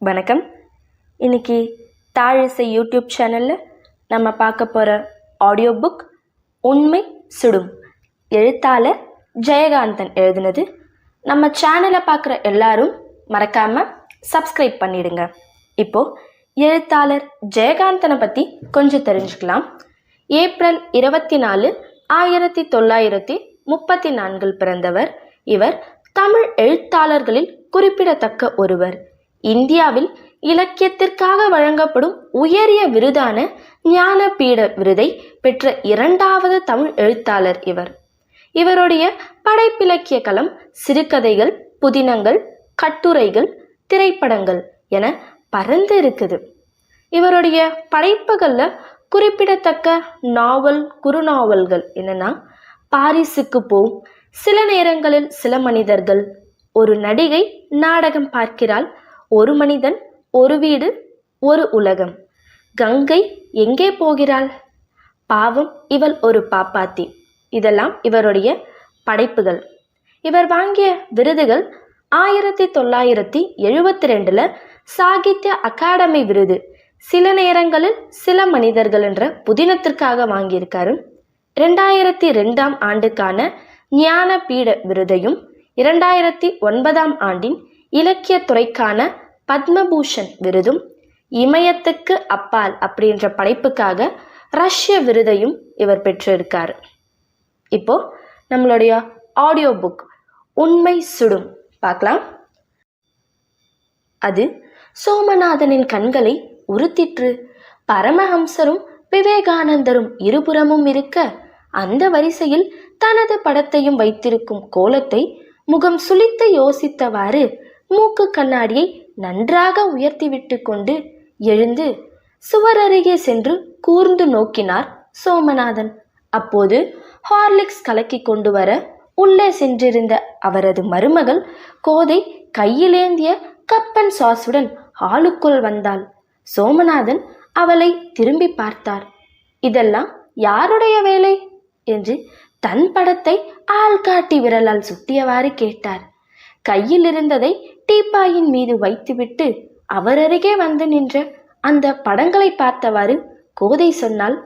வணக்கம். இன்னைக்கு தாழிசை யூடியூப் சேனலில் நம்ம பார்க்க போகிற ஆடியோ புக் உண்மை சுடும். எழுத்தாளர் ஜெயகாந்தன் எழுதினது. நம்ம சேனலை பார்க்குற எல்லாரும் மறக்காமல் சப்ஸ்கிரைப் பண்ணிடுங்க. இப்போது எழுத்தாளர் ஜெயகாந்தனை பற்றி கொஞ்சம் தெரிஞ்சுக்கலாம். ஏப்ரல் 24, 1934 பிறந்தவர். இவர் தமிழ் எழுத்தாளர்களில் குறிப்பிடத்தக்க ஒருவர். இந்தியாவில் இலக்கியத்திற்காக வழங்கப்படும் உயரிய விருதான ஞானபீட விருதை பெற்ற 2வது தமிழ் எழுத்தாளர் இவர். இவருடைய படைப்பிலக்கிய களம் சிறுகதைகள், புதினங்கள், கட்டுரைகள், திரைப்படங்கள் என பரந்து இருக்குது. இவருடைய படைப்புகளில் குறிப்பிடத்தக்க நாவல், குறுநாவல்கள் என்னன்னா பாரிஸுக்கு போம், சில நேரங்களில் சில மனிதர்கள், ஒரு நடிகை நாடகம் பார்க்கிறாள், ஒரு மனிதன், ஒரு வீடு, ஒரு உலகம், கங்கை எங்கே போகிறாள், பாவம் இவள் ஒரு பாப்பாத்தி. இதெல்லாம் இவருடைய படைப்புகள். இவர் வாங்கிய விருதுகள் 1972 சாகித்ய அகாடமி விருது, சில நேரங்களில் சில மனிதர்கள் என்ற புதினத்திற்காக வாங்கியிருக்காரு. 2002 ஆண்டுக்கான ஞானபீட விருதையும் 2009 ஆண்டின் இலக்கிய துறைக்கான பத்மபூஷன் விருதும், இமயத்துக்கு அப்பால் அப்படின்ற படைப்புக்காக ரஷ்ய விருதையும் இவர் பெற்றிருக்கார். இப்போ நம்மளுடைய ஆடியோ புக் உண்மை சுடும் பார்க்கலாம். அது சோமநாதனின் கண்களை உறுத்திற்று. பரமஹம்சரும் விவேகானந்தரும் இருபுறமும் இருக்க, அந்த வரிசையில் தனது படத்தையும் வைத்திருக்கும் கோலத்தை முகம் சுளித்து யோசித்தவாறு மூக்கு கண்ணாடியை நன்றாக உயர்த்திவிட்டு கொண்டு எழுந்து சுவர் அருகே சென்று கூர்ந்து நோக்கினார் சோமநாதன். அப்போது ஹார்லிக்ஸ் கலக்கி கொண்டு வர உள்ளே சென்றிருந்த அவரது மருமகள் கோதை கையிலேந்திய கப்பன் சாஸுடன் ஹாலுக்குள் வந்தாள். சோமநாதன் அவளை திரும்பி பார்த்தார். இதெல்லாம் யாருடைய வேலை என்று தன் படத்தை ஆள்காட்டி விரலால் சுட்டியவாறு கேட்டார். கையில் இருந்ததை டீப்பாயின் மீது வைத்துவிட்டு அவர் அருகே வந்து நின்ற அந்த படங்களை பார்த்தவாறு கோதை சொன்னாள்,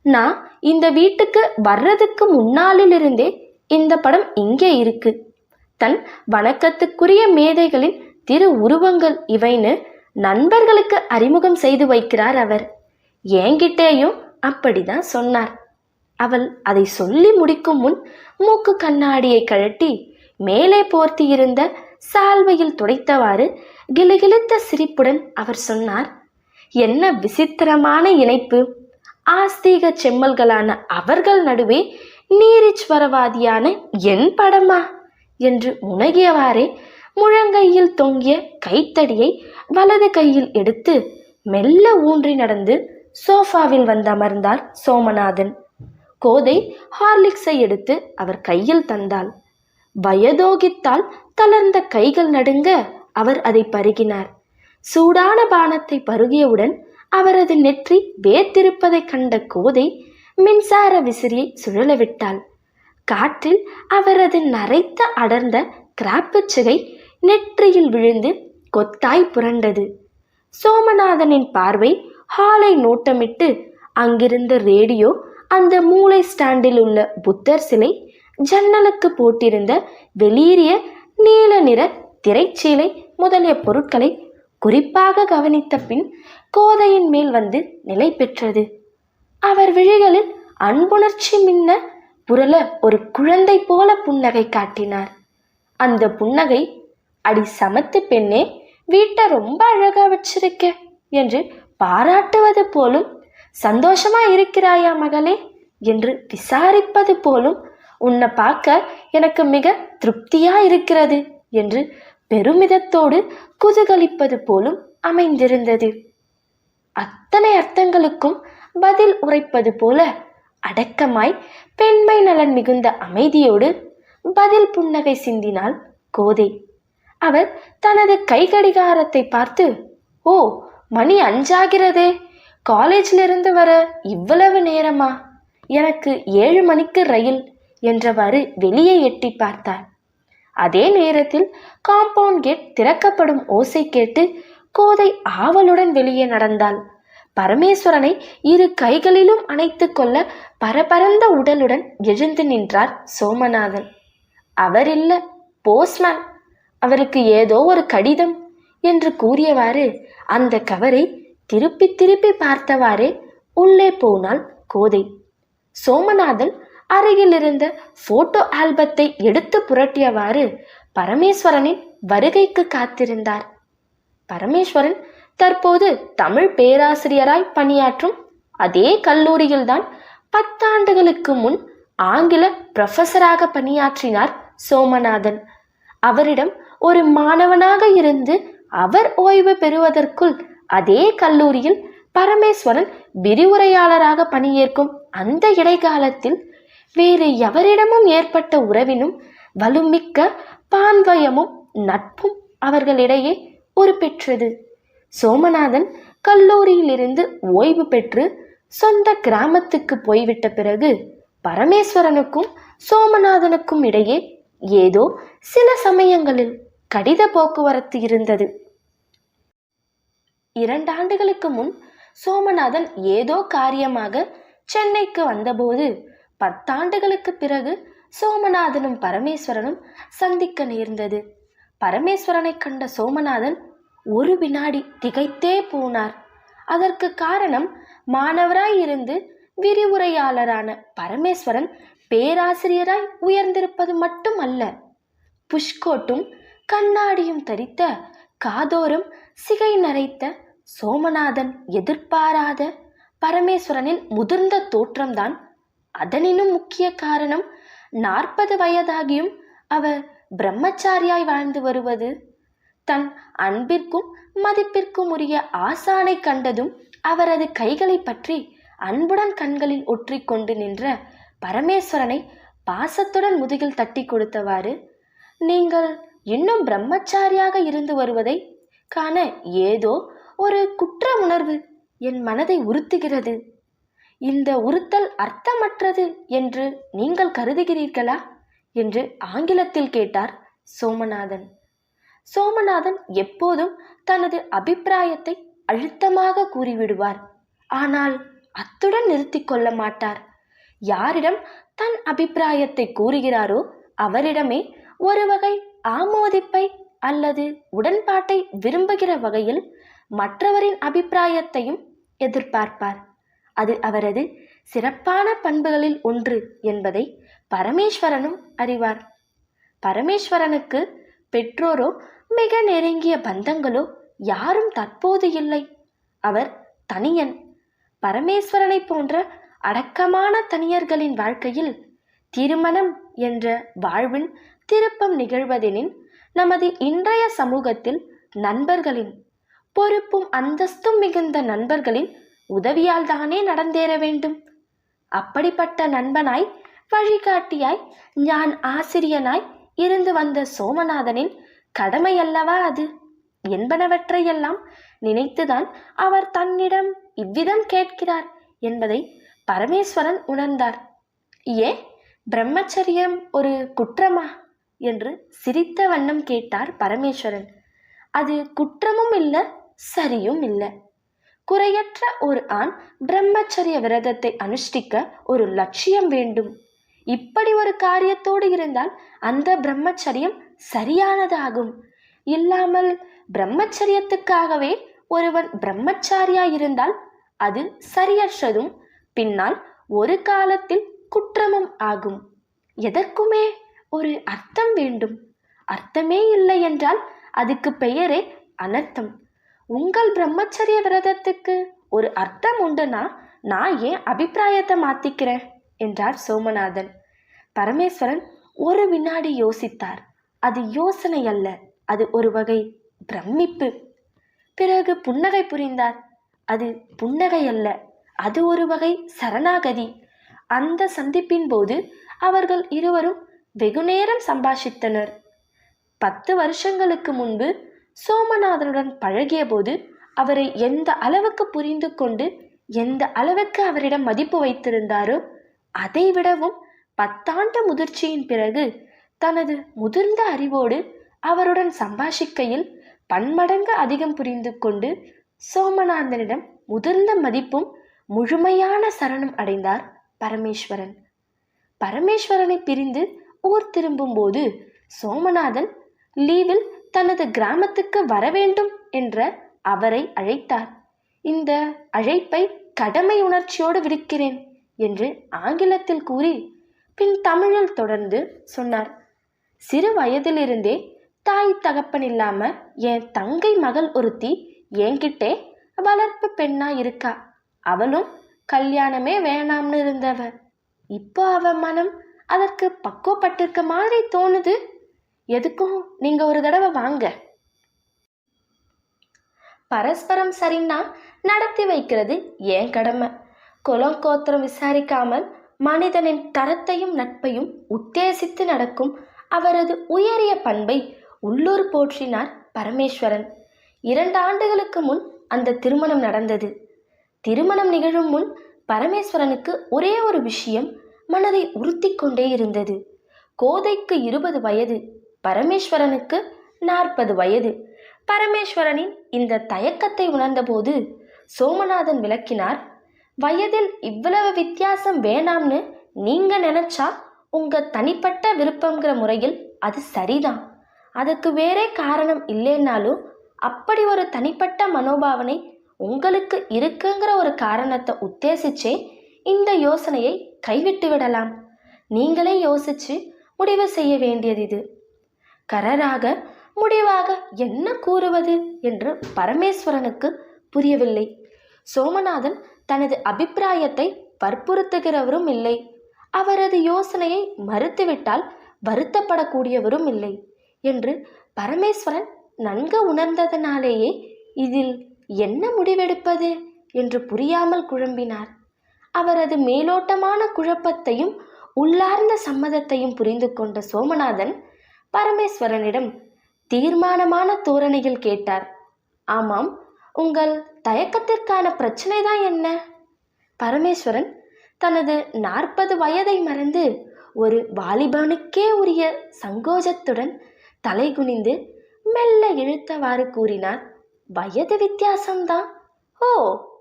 நான் இந்த வீட்டுக்கு வர்றதுக்கு முன்னாலிலிருந்தே இந்த படம் இங்கே இருக்கு. தன் வணக்கத்துக்குரிய மேதைகளின் திரு உருவங்கள் இவைன்னு நண்பர்களுக்கு அறிமுகம் செய்து வைக்கிறார் அவர். என்கிட்டேயும் அப்படிதான் சொன்னார். அவள் அதை சொல்லி முடிக்கும் முன் மூக்கு கண்ணாடியை கழட்டி மேலே போர்த்தி இருந்த சால்வையில் துடைத்தவாறு கிளுகிழுத்த சிரிப்புடன் அவர் சொன்னார், என்ன விசித்திரமான இணைப்பு! ஆஸ்தீக செம்மல்களான அவர்கள் நடுவே நீரிச்வரவாதியான என் படமா என்று முனகியவாறே முழங்கையில் தொங்கிய கைத்தடியை வலது கையில் எடுத்து மெல்ல ஊன்றி நடந்து சோஃபாவில் வந்து அமர்ந்தார் சோமநாதன். கோதை ஹார்லிக்ஸை எடுத்து அவர் கையில் தந்தாள். வயதோகித்தால் தளர்ந்த கைகள் நடுங்க அவர் அதை பருகினார். சூடான பானத்தை பருகியவுடன் அவரது நெற்றி வேத்திருப்பதை கண்ட கோதை மின்சார விசிறியை சுழலவிட்டாள். காற்றில் அவரது நரைத்த அடர்ந்த கிராப்புச்சிகை நெற்றியில் விழுந்து கொத்தாய் புரண்டது. சோமநாதனின் பார்வை ஹாலை நோட்டமிட்டு அங்கிருந்த ரேடியோ, அந்த மூளை ஸ்டாண்டில் உள்ள புத்தர் சிலை, ஜன்னலுக்கு போட்டிருந்த வெளியேறிய நீல நிற திரைச்சீலை முதலிய பொருட்களை குறிப்பாக கவனித்த பின் கோதையின் மேல் வந்து நிலை பெற்றது. அவர் விழிகளில் அன்புணர்ச்சி மின்ன புரள ஒரு குழந்தை போல புன்னகை காட்டினார். அந்த புன்னகை, அடி சமத்து பெண்ணே, வீட்டை ரொம்ப அழகா வச்சிருக்க என்று பாராட்டுவது போலும், சந்தோஷமா இருக்கிறாயா மகளே என்று விசாரிப்பது போலும், உன்னை பார்க்க எனக்கு மிக திருப்தியா இருக்கிறது என்று பெருமிதத்தோடு குதூகலிப்பது போலும் அமைந்திருந்தது. அத்தனை அர்த்தங்களுக்கும் பதில் உரைப்பது போல அடக்கமாய் பெண்மை நலன் மிகுந்த அமைதியோடு பதில் புன்னகை சிந்தினாள் கோதை. அவர் தனது கை கடிகாரத்தை பார்த்து, ஓ, மணி 5 காலேஜிலிருந்து வர இவ்வளவு நேரமா? எனக்கு 7 மணிக்கு ரயில் என்றவாறு வெளியே எட்டி பார்த்தார். அதே நேரத்தில் காம்பவுண்ட் கேட் திறக்கப்படும் ஓசை கேட்டு கோதை ஆவலுடன் வெளியே நடந்தாள். பரமேஸ்வரனை இரு கைகளிலும் அணைத்து கொள்ள பரபரந்த உடலுடன் எழுந்து நின்றார் சோமநாதன். அவர் இல்ல, போஸ்ட்மேன், அவருக்கு ஏதோ ஒரு கடிதம் என்று கூறியவாறு அந்த கவரை திருப்பி திருப்பி பார்த்தவாறே உள்ளே போனாள் கோதை. சோமநாதன் அருகில் இருந்த போட்டோ ஆல்பத்தை எடுத்து புரட்டியவாறு பரமேஸ்வரனின் வருகைக்கு காத்திருந்தார். பரமேஸ்வரன் தற்போது தமிழ் பேராசிரியராய் பணியாற்றும் அதே கல்லூரியில்தான் 10 ஆண்டுகளுக்கு முன் ஆங்கில புரொஃபஸராக பணியாற்றினார் சோமநாதன். அவரிடம் ஒரு மாணவனாக இருந்து அவர் ஓய்வு பெறுவதற்குள் அதே கல்லூரியில் பரமேஸ்வரன் விரிவுரையாளராக பணியேற்கும் அந்த இடைக்காலத்தில் வேறு எவரிடமும் ஏற்பட்ட உறவினும் வலுமிக்க பான்வயமும் நட்பும் அவர்களிடையே உருப்பெற்றது. சோமநாதன் கல்லூரியிலிருந்து ஓய்வு பெற்று சொந்த கிராமத்துக்கு போய்விட்ட பிறகு பரமேஸ்வரனுக்கும் சோமநாதனுக்கும் இடையே ஏதோ சில சமயங்களில் கடித போக்குவரத்து இருந்தது. 2 ஆண்டுகளுக்கு முன் சோமநாதன் ஏதோ காரியமாக சென்னைக்கு வந்தபோது 10 ஆண்டுகளுக்கு பிறகு சோமநாதனும் பரமேஸ்வரனும் சந்திக்க நேர்ந்தது. பரமேஸ்வரனை கண்ட சோமநாதன் ஒரு வினாடி திகைத்தே போனார். அதற்கு காரணம், மாணவராய் இருந்து விரிவுரையாளரான பரமேஸ்வரன் பேராசிரியராய் உயர்ந்திருப்பது மட்டும் அல்ல, புஷ்கோட்டும் கண்ணாடியும் தரித்த காதோரம் சிகை நரைத்த சோமநாதன் எதிர்பாராத பரமேஸ்வரனின் முதிர்ந்த தோற்றம்தான். அதனினும் முக்கிய காரணம், 40 வயதாகியும் அவர் பிரம்மச்சாரியாய் வாழ்ந்து வருவது. தன் அன்பிற்கும் மதிப்பிற்கும் உரிய ஆசானை கண்டதும் அவரது கைகளை பற்றி அன்புடன் கண்களில் ஒற்றிக்கொண்டு நின்ற பரமேஸ்வரனை பாசத்துடன் முதுகில் தட்டி கொடுத்தவாறு, நீங்கள் இன்னும் பிரம்மச்சாரியாக இருந்து வருவதை காண ஏதோ ஒரு குற்ற உணர்வு என் மனதை உறுத்துகிறது. இந்த உறுத்தல் அர்த்தமற்றது என்று நீங்கள் கருதுகிறீர்களா என்று ஆங்கிலத்தில் கேட்டார் சோமநாதன். சோமநாதன் எப்போதும் தனது அபிப்பிராயத்தை அழுத்தமாக கூறிவிடுவார். ஆனால் அத்துடன் நிறுத்தி கொள்ள மாட்டார். யாரிடம் தன் அபிப்பிராயத்தை கூறுகிறாரோ அவரிடமே ஒரு வகை ஆமோதிப்பை அல்லது உடன்பாட்டை விரும்புகிற வகையில் மற்றவரின் அபிப்பிராயத்தையும் எதிர்பார்ப்பார். அது அவரது சிறப்பான பண்புகளில் ஒன்று என்பதை பரமேஸ்வரனும் அறிவார். பரமேஸ்வரனுக்கு பெற்றோரோ மிக நெருங்கிய பந்தங்களோ யாரும் தற்போது இல்லை. அவர் தனியன். பரமேஸ்வரனை போன்ற அடக்கமான தனியர்களின் வாழ்க்கையில் திருமணம் என்ற வாழ்வின் திருப்பம் நிகழ்வதெனின் நமது இன்றைய சமூகத்தில் நண்பர்களின், பொறுப்பும் அந்தஸ்தும் மிகுந்த நண்பர்களின் உதவியால் தானே நடந்தேற வேண்டும். அப்படிப்பட்ட நண்பனாய், வழிகாட்டியாய், ஞான் ஆசிரியனாய் இருந்து வந்த சோமநாதனின் கடமையல்லவா அது என்பனவற்றையெல்லாம் நினைத்துதான் அவர் தன்னிடம் இவ்விதம் கேட்கிறார் என்பதை பரமேஸ்வரன் உணர்ந்தார். ஏன், பிரம்மச்சரியம் ஒரு குற்றமா என்று சிரித்த வண்ணம் கேட்டார் பரமேஸ்வரன். அது குற்றமும் இல்லை, சரியும் இல்லை. குறையற்ற ஒரு ஆண் பிரம்மச்சரிய விரதத்தை அனுஷ்டிக்க ஒரு லட்சியம் வேண்டும். இப்படி ஒரு காரியத்தோடு இருந்தால் அந்த பிரம்மச்சரியம் சரியானதாகும். இல்லாமல் பிரம்மச்சரியத்துக்காகவே ஒருவன் பிரம்மச்சாரியாயிருந்தால் அது சரியற்றதும் பின்னால் ஒரு காலத்தில் குற்றமும் ஆகும். எதற்குமே ஒரு அர்த்தம் வேண்டும். அர்த்தமே இல்லை என்றால் அதுக்கு பெயரே அனர்த்தம். உங்கள் பிரம்மச்சரிய விரதத்துக்கு ஒரு அர்த்தம் உண்டுனா நான் ஏன் அபிப்பிராயத்தை மாத்திக்கிறேன் என்றார் சோமநாதன். பரமேஸ்வரன் ஒரு வினாடி யோசித்தார். அது யோசனை அல்ல, அது ஒரு வகை பிரமிப்பு. பிறகு புன்னகை புரிந்தார். அது புன்னகை அல்ல, அது ஒரு வகை சரணாகதி. அந்த சந்திப்பின் போது அவர்கள் இருவரும் வெகுநேரம் சம்பாஷித்தனர். 10 வருஷங்களுக்கு முன்பு சோமநாதனுடன் பழகிய போது அவரை எந்த அளவுக்கு புரிந்து கொண்டு எந்த அளவுக்கு அவரிடம் மதிப்பு வைத்திருந்தாரோ அதை விடவும் 10 ஆண்டு முதிர்ச்சியின் பிறகு தனது முதிர்ந்த அறிவோடு அவருடன் சம்பாஷிக்கையில் பன்மடங்கு அதிகம் புரிந்து கொண்டு சோமநாதனிடம் முதிர்ந்த மதிப்பும் முழுமையான சரணம் அடைந்தார் பரமேஸ்வரன். பரமேஸ்வரனை பிரிந்து ஊர் திரும்பும்போது சோமநாதன் லீவில் தனது கிராமத்துக்கு வரவேண்டும் என்ற அவரை அழைத்தார். இந்த அழைப்பை கடமை உணர்ச்சியோடு விடுக்கிறேன் என்று ஆங்கிலத்தில் கூறி பின் தமிழில் தொடர்ந்து சொன்னார். சிறு வயதிலிருந்தே தாய் தகப்பன் இல்லாம என் தங்கை மகள் ஒருத்தி என்கிட்டே வளர்ப்பு பெண்ணா இருக்கா. அவளும் கல்யாணமே வேணாம்னு இருந்தவ. இப்போ அவ மனம் அதற்கு பக்குவப்பட்டிருக்க மாதிரி தோணுது. எதுக்கும் நீங்க ஒரு தடவை வாங்க. பரஸ்பரம் சரின்னா நடத்தி வைக்கிறது ஏன் கடமை. குலம் கோத்திரம் விசாரிக்காமல் மனிதனின் தரத்தையும் நட்பையும் உத்தேசித்து நடக்கும் அவரது உயரிய பண்பை உள்ளூர் போற்றினார் பரமேஸ்வரன். 2 ஆண்டுகளுக்கு முன் அந்த திருமணம் நடந்தது. திருமணம் நிகழும் முன் பரமேஸ்வரனுக்கு ஒரே ஒரு விஷயம் மனதை உறுத்தி கொண்டே இருந்தது. கோதைக்கு 20 வயது, பரமேஸ்வரனுக்கு 40 வயது. பரமேஸ்வரனின் இந்த தயக்கத்தை உணர்ந்தபோது சோமநாதன் விளக்கினார். வயதில் இவ்வளவு வித்தியாசம் வேணாம்னு நீங்க நினைச்சா உங்க தனிப்பட்ட விருப்பங்கிற முறையில் அது சரிதான். அதுக்கு வேறே காரணம் இல்லைன்னாலும் அப்படி ஒரு தனிப்பட்ட மனோபாவனை உங்களுக்கு இருக்குங்கிற ஒரு காரணத்தை உத்தேசிச்சே இந்த யோசனையை கைவிட்டு விடலாம். நீங்களே யோசிச்சு முடிவு செய்ய வேண்டியது இது. கரராக முடிவாக என்ன கூறுவது என்று பரமேஸ்வரனுக்கு புரியவில்லை. சோமநாதன் தனது அபிப்பிராயத்தை வற்புறுத்துகிறவரும் இல்லை. அவரது யோசனையை மறுத்துவிட்டால் வருத்தப்படக்கூடியவரும் இல்லை என்று பரமேஸ்வரன் நன்கு உணர்ந்ததனாலேயே இதில் என்ன முடிவெடுப்பது என்று புரியாமல் குழம்பினார். அவரது மேலோட்டமான குழப்பத்தையும் உள்ளார்ந்த சம்மதத்தையும் புரிந்து கொண்ட சோமநாதன் பரமேஸ்வரனிடம் தீர்மானமான தோரணையில் கேட்டார். ஆமாம், உங்கள் தயக்கத்திற்கான பிரச்சனை தான் என்ன? பரமேஸ்வரன் தனது 40 வயதை மறந்து ஒரு வாலிபனுக்கே உரிய சங்கோஜத்துடன் தலை குனிந்து மெல்ல இழுத்தவாறு கூறினார். வயது வித்தியாசம்தான். ஓ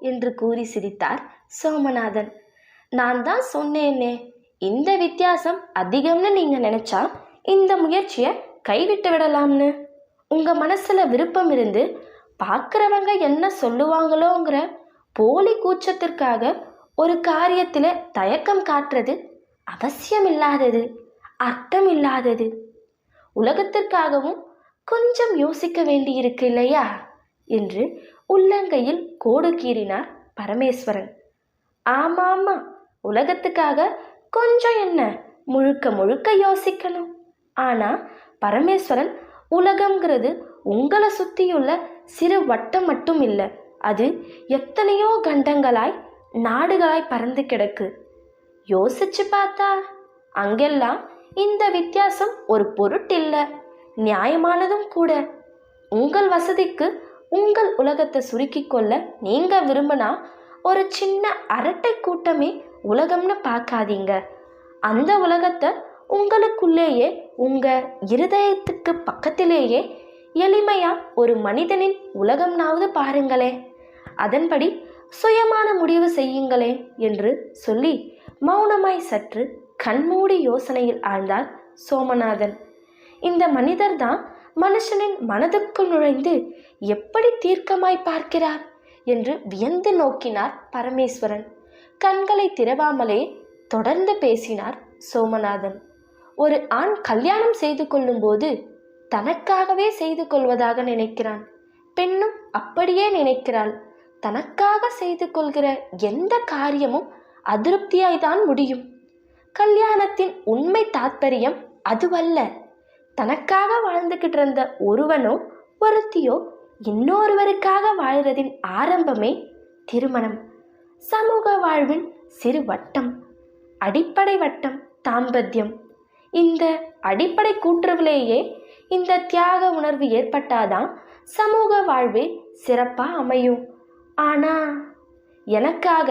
என்று கூறி சிரித்தார் சோமநாதன். நான் தான் சொன்னேனே, இந்த வித்தியாசம் அதிகம்னு நீங்க நினைச்சா இந்த முயற்சியை கைவிட்டு விடலாம்னு. உங்க மனசுல விருப்பம் இருந்து பார்க்குறவங்க என்ன சொல்லுவாங்களோங்கிற போலி கூச்சத்திற்காக ஒரு காரியத்தில் தயக்கம் காட்டுறது அவசியமில்லாதது, அர்த்தமில்லாதது. உலகத்திற்காகவும் கொஞ்சம் யோசிக்க வேண்டியிருக்கு இல்லையா என்று உள்ளங்கையில் கோடு கீறினார் பரமேஸ்வரன். ஆமாமா, உலகத்துக்காக கொஞ்சம் என்ன, முழுக்க முழுக்க யோசிக்கணும். ஆனால் பரமேஸ்வரன், உலகம்ங்கிறது உங்களை சுற்றியுள்ள சிறு வட்டம் மட்டும் இல்லை. அது எத்தனையோ கண்டங்களாய் நாடுகளாய் பறந்து கிடக்கு. யோசிச்சு பார்த்தா அங்கெல்லாம் இந்த வித்தியாசம் ஒரு பொருட்டில்லை, நியாயமானதும் கூட. உங்கள் வசதிக்கு உங்கள் உலகத்தை சுருக்கி கொள்ள நீங்க விரும்பினா ஒரு சின்ன அரட்டை கூட்டமே உலகம்னு பார்க்காதீங்க. அந்த உலகத்தை உங்களுக்குள்ளேயே, உங்க இருதயத்துக்கு பக்கத்திலேயே எளிமையா ஒரு மனிதனின் உலகம்னாவது பாருங்களே. அதன்படி சுயமான முடிவு செய்யுங்களே என்று சொல்லி மௌனமாய் சற்று கண்மூடி யோசனையில் ஆழ்ந்தார் சோமநாதன். இந்த மனிதர்தான் மனுஷனின் மனதுக்குள் நுழைந்து எப்படி தீர்க்கமாய் பார்க்கிறார் என்று வியந்து நோக்கினார் பரமேஸ்வரன். கண்களை திறவாமலே தொடர்ந்து பேசினார் சோமநாதன். ஒரு ஆண் கல்யாணம் செய்து கொள்ளும்போது தனக்காகவே செய்து கொள்வதாக நினைக்கிறான். பெண்ணும் அப்படியே நினைக்கிறாள். தனக்காக செய்து கொள்கிற எந்த காரியமும் அதிருப்தியாய்தான் முடியும். கல்யாணத்தின் உண்மை தாத்பரியம் அதுவல்ல. தனக்காக வாழ்ந்துகிட்டு இருந்த ஒருவனோ ஒருத்தியோ இன்னொருவருக்காக வாழ்றதின் ஆரம்பமே திருமணம். சமூக வாழ்வின் சிறு வட்டம், அடிப்படை வட்டம் தாம்பத்தியம். இந்த அடிப்படை கூற்றுவிலேயே இந்த தியாக உணர்வு ஏற்பட்டாதான் சமூக வாழ்வே சிறப்பாக அமையும். ஆனால் எனக்காக,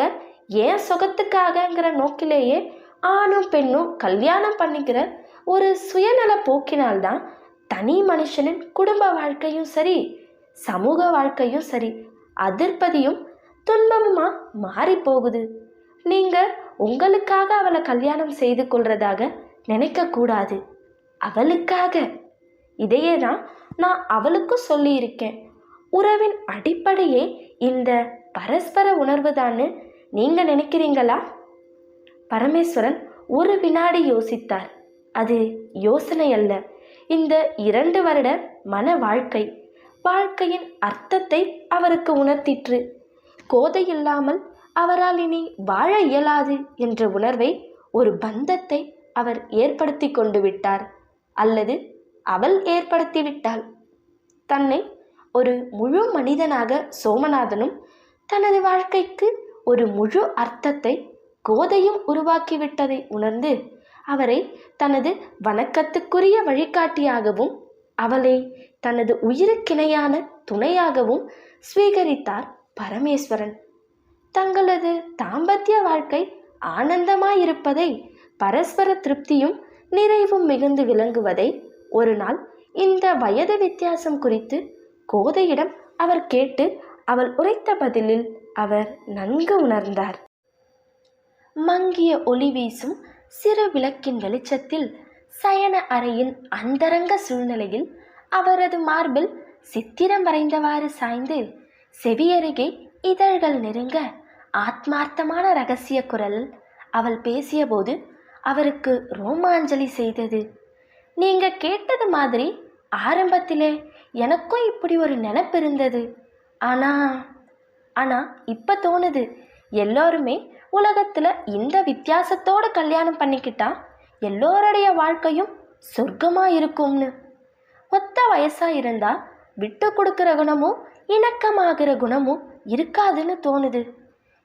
ஏன் சுகத்துக்காகங்கிற நோக்கிலேயே ஆணும் பெண்ணும் கல்யாணம் பண்ணிக்கிற ஒரு சுயநல போக்கினால்தான் தனி மனுஷனின் குடும்ப வாழ்க்கையும் சரி, சமூக வாழ்க்கையும் சரி, அதிர்ப்பதியும் துன்பமுமா மாறி போகுது. நீங்க உங்களுக்காக அவளை கல்யாணம் செய்து கொள்றதாக நினைக்க கூடாது. அவளுக்காக. இதையே தான் நான் அவளுக்கும் சொல்லியிருக்கேன். உறவின் அடிப்படையே இந்த பரஸ்பர உணர்வு தான்னு நீங்க நினைக்கிறீங்களா? பரமேஸ்வரன் ஒரு வினாடி யோசித்தார். அது யோசனை அல்ல, இந்த 2 வருட மன வாழ்க்கையின் அர்த்தத்தை அவருக்கு உணர்த்திற்று. கோதை இல்லாமல் அவரால் இனி வாழ இயலாது என்ற உணர்வை, ஒரு பந்தத்தை அவர் ஏற்படுத்தி கொண்டு விட்டார். அல்லது அவள் ஏற்படுத்தி விட்டாள். தன்னை ஒரு முழு மனிதனாக சோமநாதனும் தனது வாழ்க்கைக்கு ஒரு முழு அர்த்தத்தை கோதையும் உருவாக்கிவிட்டதை உணர்ந்து அவரை தனது வணக்கத்துக்குரிய வழிகாட்டியாகவும் அவளை தனது உயிருக்கிணையான துணையாகவும் ஸ்வீகரித்தார் பரமேஸ்வரன். தங்களது தாம்பத்திய வாழ்க்கை ஆனந்தமாயிருப்பதை, பரஸ்பர திருப்தியும் நிறைவும் மிகுந்து விளங்குவதை ஒரு நாள் இந்த வயது வித்தியாசம் குறித்து கோதையிடம் அவர் கேட்டு அவள் உரைத்த பதிலில் அவர் நன்கு உணர்ந்தார். மங்கிய ஒளி வீசும் சிறு விளக்கின் வெளிச்சத்தில் சயன அறையின் அந்தரங்க சூழ்நிலையில் அவரது மார்பில் சித்திரம் வரைந்தவாறு சாய்ந்து செவியருகே இதழ்கள் நெருங்க ஆத்மார்த்தமான இரகசிய குரலில் அவள் பேசியபோது அவருக்கு ரோமாஞ்சலி செய்தது. நீங்க கேட்டது மாதிரி ஆரம்பத்திலே எனக்கும் இப்படி ஒரு நினைப்பு இருந்தது. ஆனா இப்ப தோணுது, எல்லோருமே உலகத்துல இந்த வித்தியாசத்தோட கல்யாணம் பண்ணிக்கிட்டா எல்லோருடைய வாழ்க்கையும் சொர்க்கமா இருக்கும்னு. ஒத்த வயசா இருந்தா விட்டு கொடுக்கிற குணமும் இணக்கமாகிற குணமும் இருக்காதுன்னு தோணுது.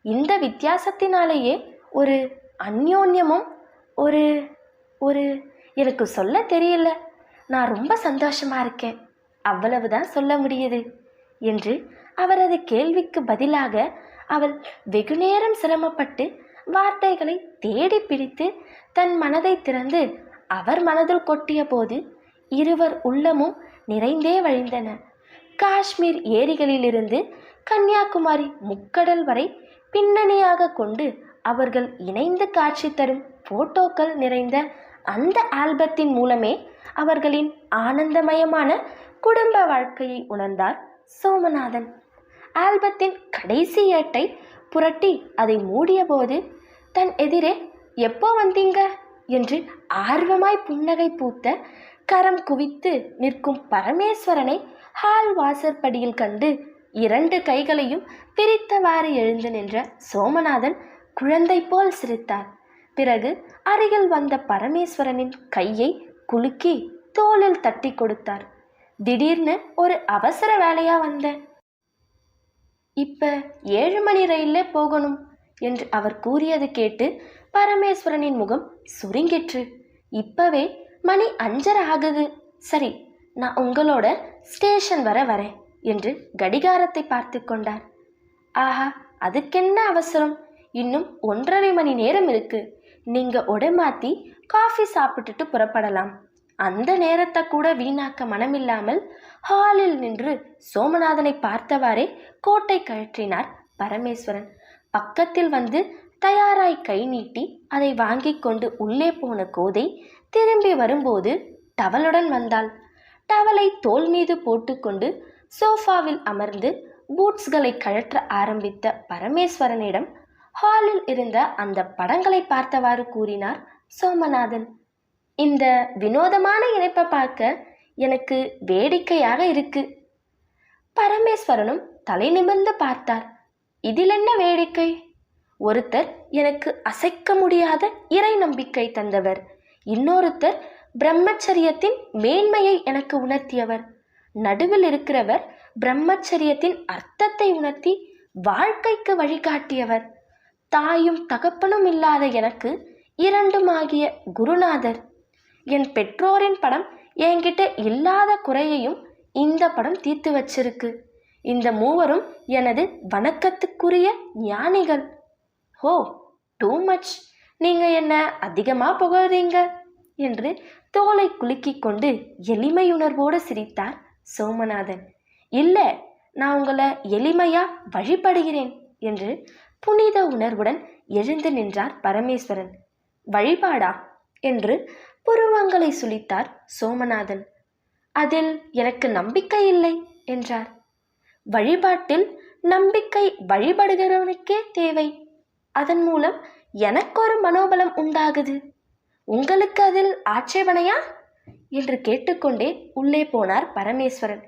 இந்த வித்தியாசத்தினாலேயே ஒரு அந்யோன்யமும் ஒரு ஒரு எனக்கு சொல்ல தெரியல. நான் ரொம்ப சந்தோஷமா இருக்கேன், அவ்வளவுதான் சொல்ல முடியுது என்று அவரது கேள்விக்கு பதிலாக அவள் வெகுநேரம் சிரமப்பட்டு வார்த்தைகளை தேடி பிடித்து தன் மனதை திறந்து அவர் மனதில் கொட்டிய போது இருவர் உள்ளமும் நிறைந்தே வழிந்தன. காஷ்மீர் ஏரிகளிலிருந்து கன்னியாகுமரி முக்கடல் வரை பின்னணியாக கொண்டு அவர்கள் இணைந்து காட்சி தரும் போட்டோக்கள் நிறைந்த அந்த ஆல்பத்தின் மூலமே அவர்களின் ஆனந்தமயமான குடும்ப வாழ்க்கையை உணர்ந்தார் சோமநாதன். ஆல்பத்தின் கடைசி ஏட்டை புரட்டி அதை மூடிய போது தன் எதிரே எப்போ வந்தீங்க என்று ஆர்வமாய் புன்னகை பூத்த கரம் குவித்து நிற்கும் பரமேஸ்வரனை ஹால் வாசற்படியில் கண்டு 2 கைகளையும் பிரித்தவாறு எழுந்து நின்ற சோமநாதன் குழந்தை போல் சிரித்தார். பிறகு அருகில் வந்த பரமேஸ்வரனின் கையை குலுக்கி தோளில் தட்டி கொடுத்தார். திடீர்னு ஒரு அவசர வேலையா வந்தேன், இப்ப 7 மணி ரயில்ல போகணும் என்று அவர் கூறியது கேட்டு பரமேஸ்வரனின் முகம் சுருங்கிற்று. இப்பவே மணி 5:30 ஆகுது. சரி, நான் உங்களோட ஸ்டேஷன் வரேன் என்று கடிகாரத்தை பார்த்து கொண்டார். ஆஹா, அதுக்கென்ன அவசரம், இன்னும் 1.5 மணி நேரம் இருக்கு. நீங்க உடமாத்தி காஃபி சாப்பிட்டுட்டு புறப்படலாம். அந்த நேரத்தை கூட வீணாக்க மனமில்லாமல் ஹாலில் நின்று சோமநாதனை பார்த்தவாறே கோட்டை கழற்றினார் பரமேஸ்வரன். பக்கத்தில் வந்து தயாராய் கை நீட்டி அதை வாங்கி கொண்டு உள்ளே போன கோதை திரும்பி வரும்போது டவலுடன் வந்தாள். டவலை தோல் மீது போட்டுக்கொண்டு சோஃபாவில் அமர்ந்து பூட்ஸ்களை கழற்ற ஆரம்பித்த பரமேஸ்வரனிடம் ஹாலில் இருந்த அந்த படங்களை பார்த்தவாறு கூறினார் சோமநாதன். இந்த வினோதமான இணைப்பை பார்க்க எனக்கு வேடிக்கையாக இருக்கு. பரமேஸ்வரனும் தலை நிமிர்ந்து பார்த்தார். இதில் என்ன வேடிக்கை? ஒருத்தர் எனக்கு அசைக்க முடியாத இறை நம்பிக்கை தந்தவர், இன்னொருத்தர் பிரம்மச்சரியத்தின் மேன்மையை எனக்கு உணர்த்தியவர், நடுவில் இருக்கிறவர் பிரம்மச்சரியத்தின் அர்த்தத்தை உணர்த்தி வாழ்க்கைக்கு வழிகாட்டியவர், தாயும் தகப்பனும் இல்லாத எனக்கு 2ஆகிய குருநாதர். என் பெற்றோரின் படம் என்கிட்ட இல்லாத குறையையும் இந்த படம் தீர்த்து வச்சிருக்கு. இந்த மூவரும் எனது வணக்கத்துக்குரிய ஞானிகள். ஹோ, டூ மச், நீங்க என்ன அதிகமாக புகழ்றீங்க என்று தோலை குலுக்கி கொண்டு எளிமையுணர்வோடு சிரித்தார் சோமநாதன். இல்லை, நான் உங்களை எளிமையா வழிபடுகிறேன் என்று புனித உணர்வுடன் எழுந்து நின்றார் பரமேஸ்வரன். வழிபாடா என்று புருவங்களை சுளித்தார் சோமநாதன். அதில் எனக்கு நம்பிக்கை இல்லை என்றார். வழிபாட்டில் நம்பிக்கை வழிபடுகிறவனுக்கே தேவை. அதன் மூலம் எனக்கு ஒரு மனோபலம் உண்டாகுது. உங்களுக்கு அதில் ஆட்சேபனையா என்று கேட்டுக்கொண்டே உள்ளே போனார் பரமேஸ்வரன்.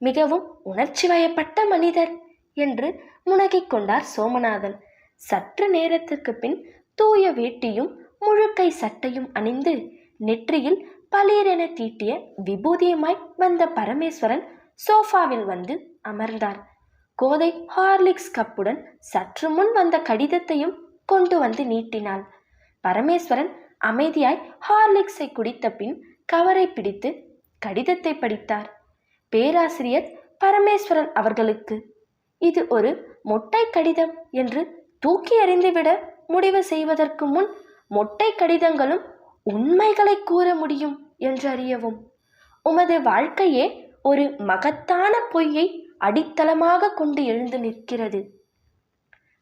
மிகவும் உணர்ச்சி வயப்பட்ட மனிதர் என்று முனகிக் கொண்டார் சோமநாதன். சற்று நேரத்திற்கு பின் தூய வேட்டியும் முழுக்கை சட்டையும் அணிந்து நெற்றியில் பளீரென தீட்டிய விபூதியுமாய் வந்த பரமேஸ்வரன் சோஃபாவில் வந்து அமர்ந்தார். கோதை ஹார்லிக்ஸ் கப்புடன் சற்று முன் வந்த கடிதத்தையும் கொண்டு வந்து நீட்டினாள். பரமேஸ்வரன் அமைதியாய் ஹார்லிக்ஸை குடித்த பின் கவரை பிடித்து கடிதத்தை படித்தார். பேராசிரியர் பரமேஸ்வரன் அவர்களுக்கு இது ஒரு மொட்டை கடிதம் என்று தூக்கி எறிந்துவிட முடிவு செய்வதற்கு முன் மொட்டை கடிதங்களும் உண்மைகளை கூற முடியும் என்று அறியவும். உமது வாழ்க்கையே ஒரு மகத்தான பொய்யை அடித்தளமாக கொண்டு எழுந்து நிற்கிறது.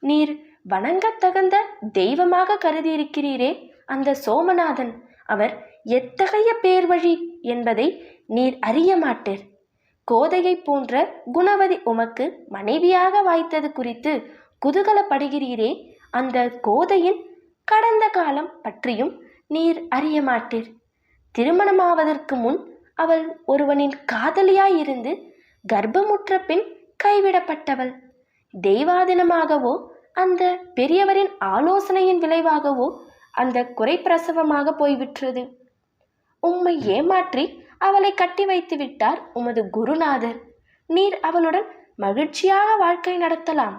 நீர் வணங்கத்தகுந்த தெய்வமாக கருதியிருக்கிறீரே அந்த சோமநாதன், அவர் எத்தகைய பேர்வழி என்பதை நீர் அறிய மாட்டீர். கோதையை போன்ற குணவதி உமக்கு மனைவியாக வாய்த்தது குறித்து குதூகலப்படுகிறீரே, அந்த கோதையின் கடந்த காலம் பற்றியும் நீர் அறிய மாட்டீர். திருமணமாவதற்கு முன் அவள் ஒருவனின் காதலியாயிருந்து கர்ப்பமுற்ற பின் கைவிடப்பட்டவள். தெய்வாதீனமாகவோ அந்த பெரியவரின் ஆலோசனையின் விளைவாகவோ அந்த குறைப்பிரசவமாக போய்விட்டது. உம்மை ஏமாற்றி அவளை கட்டி வைத்து விட்டார் உமது குருநாதர். நீர் அவளுடன் மகிழ்ச்சியாக வாழ்க்கை நடத்தலாம்.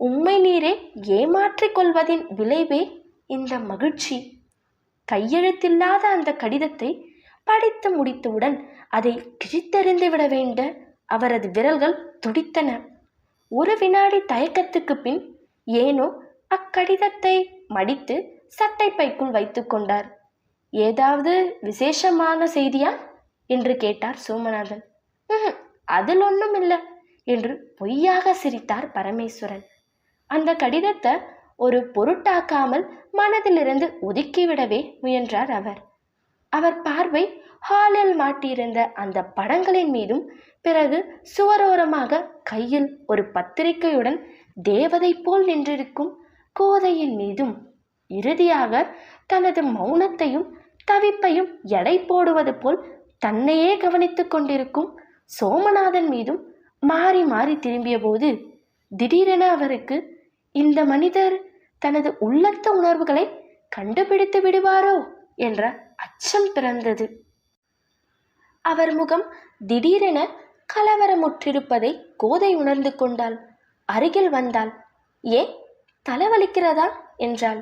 உம்மை நீரே ஏமாற்றிக் கொள்வதின் விளைவே இந்த மகிழ்ச்சி. கையெழுத்தில்லாத அந்த கடிதத்தை படித்து முடித்தவுடன் அதை கிழித்தெறிந்து விட வேண்ட அவரது விரல்கள் துடித்தன. ஒரு வினாடி தயக்கத்துக்கு பின் ஏனோ அக்கடிதத்தை மடித்து சட்டை பைக்குள் வைத்து கொண்டார். ஏதாவது விசேஷமான செய்தியா என்று கேட்டார் சோமநாதன். அதில் ஒன்றும் இல்லை என்று பொய்யாக சிரித்தார் பரமேஸ்வரன். அந்த கடிதத்தை ஒரு பொருட்டாக்காமல் மனதிலிருந்து ஒதுக்கிவிடவே முயன்றார் அவர். அவர் பார்வை ஹாலில் மாட்டியிருந்த அந்த படங்களின் மீதும், பிறகு சுவரோரமாக கையில் ஒரு பத்திரிகையுடன் தேவதை போல் நின்றிருக்கும் கோதையின் மீதும், இறுதியாக தனது மௌனத்தையும் தவிப்பையும் எடை போடுவது போல் தன்னையே கவனித்துக் கொண்டிருக்கும் சோமநாதன் மீதும் மாறி மாறி திரும்பிய போது திடீரென அவருக்கு இந்த மனிதர் தனது உள்ளத்த உணர்வுகளை கண்டுபிடித்து விடுவாரோ என்ற அச்சம் பிறந்தது. அவர் முகம் திடீரென கலவரமுற்றிருப்பதை கோதை உணர்ந்து கொண்டாள். அருகில் வந்தாள். ஏன், தலைவலிக்கிறதா என்றாள்.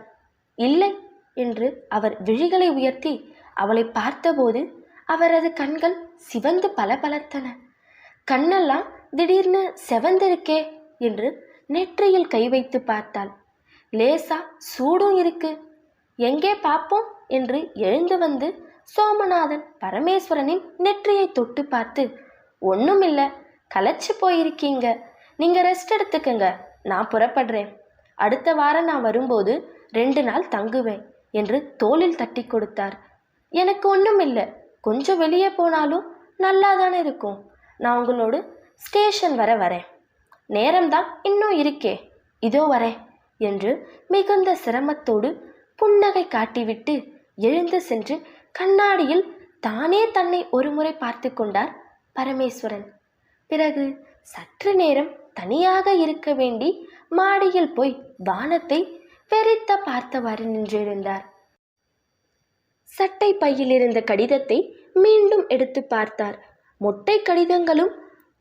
இல்லை என்று அவர் விழிகளை உயர்த்தி அவளை பார்த்தபோது அவரது கண்கள் சிவந்து பளபளத்தன. கண்ணெல்லாம் திடீர்னு செவந்திருக்கே என்று நெற்றியில் கை வைத்து பார்த்தாள். லேசா சூடும் இருக்கு, எங்கே பார்ப்போம் என்று எழுந்து வந்து சோமநாதன் பரமேஸ்வரனின் நெற்றியை தொட்டு பார்த்து, ஒன்றும் இல்லை, களைச்சு போயிருக்கீங்க, நீங்கள் ரெஸ்ட் எடுத்துக்கங்க, நான் புறப்படுறேன். அடுத்த வாரம் நான் வரும்போது 2 நாள் தங்குவேன் என்று தோளில் தட்டி கொடுத்தார். எனக்கு ஒன்றும் இல்லை, கொஞ்சம் வெளியே போனாலும் நல்லா தானே இருக்கும். நான் உங்களோடு ஸ்டேஷன் வரேன். நேரம்தான் இன்னும் இருக்கே, இதோ வரேன் என்று மிகுந்த சிரமத்தோடு புன்னகை காட்டிவிட்டு எழுந்து சென்று கண்ணாடியில் தானே தன்னை ஒருமுறை பார்த்து கொண்டார் பரமேஸ்வரன். பிறகு சற்று நேரம் தனியாக இருக்க வேண்டி மாடியில் போய் வானத்தை வெறித்த பார்த்தவாறு நின்றிருந்தார். சட்டை பையில் இருந்த கடிதத்தை மீண்டும் எடுத்து பார்த்தார். மொட்டை கடிதங்களும்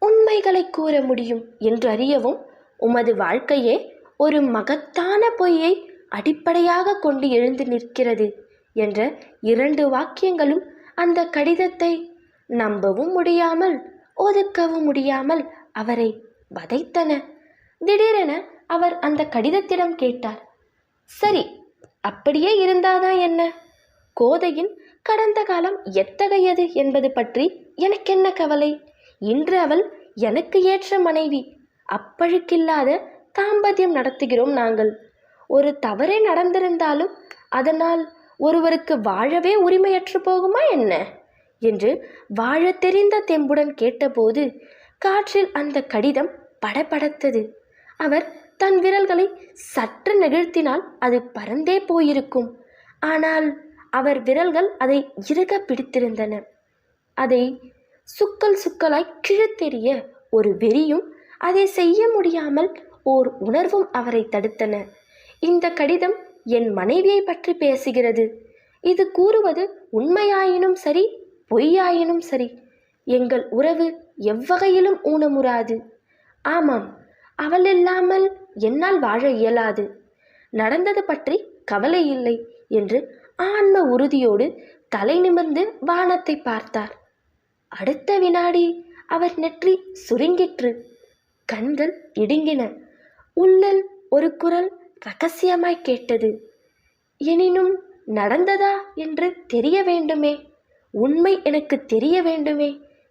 உண்மைகளை கூற முடியும் என்று அறியவும், உமது வாழ்க்கையே ஒரு மகத்தான பொய்யை அடிப்படையாக கொண்டு எழுந்து நிற்கிறது என்ற 2 வாக்கியங்களும் அந்த கடிதத்தை நம்பவும் முடியாமல் ஒதுக்கவும் முடியாமல் அவரை வதைத்தன. திடீரென அவர் அந்த கடிதத்திடம் கேட்டார், சரி, அப்படியே இருந்தாதான் என்ன? கோதையின் கடந்த காலம் எத்தகையது என்பது பற்றி எனக்கென்ன கவலை? இன்று அவள் எனக்கு ஏற்ற மனைவி. அப்பழுக்கில்லாத தாம்பத்தியம் நடத்துகிறோம் நாங்கள். ஒரு தவறே நடந்திருந்தாலும் அதனால் ஒருவருக்கு வாழவே உரிமையற்று போகுமா என்ன என்று வாழ தெரிந்த தெம்புடன் கேட்டபோது காற்றில் அந்த கடிதம் படபடத்தது. அவர் தன் விரல்களை சற்று நெகிழ்த்தினால் அது பறந்தே போயிருக்கும். ஆனால் அவர் விரல்கள் அதை இறுக பிடித்திருந்தன. அதை சுக்கல் சுக்கலாய் கிழித்தெறிய ஒரு வெறியும் அதை செய்ய முடியாமல் ஓர் உணர்வும் அவரை தடுத்தன. இந்த கடிதம் என் மனைவியை பற்றி பேசுகிறது. இது கூறுவது உண்மையாயினும் சரி, பொய்யாயினும் சரி, எங்கள் உறவு எவ்வகையிலும் ஊனமுறாது. ஆமாம், அவள் இல்லாமல் என்னால் வாழ இயலாது. நடந்தது பற்றி கவலை இல்லை என்று ஆன்ம உறுதியோடு தலை நிமிர்ந்து வானத்தை பார்த்தார். அடுத்த வினாடி அவர் நெற்றி சுருங்கிற்று. கண்கள் இடுங்கின. உள்ளல் ஒரு குரல் ரகசியமாய் கேட்டது. எனினும் நடந்ததா என்று தெரிய வேண்டுமே, உண்மை எனக்கு தெரிய வேண்டுமே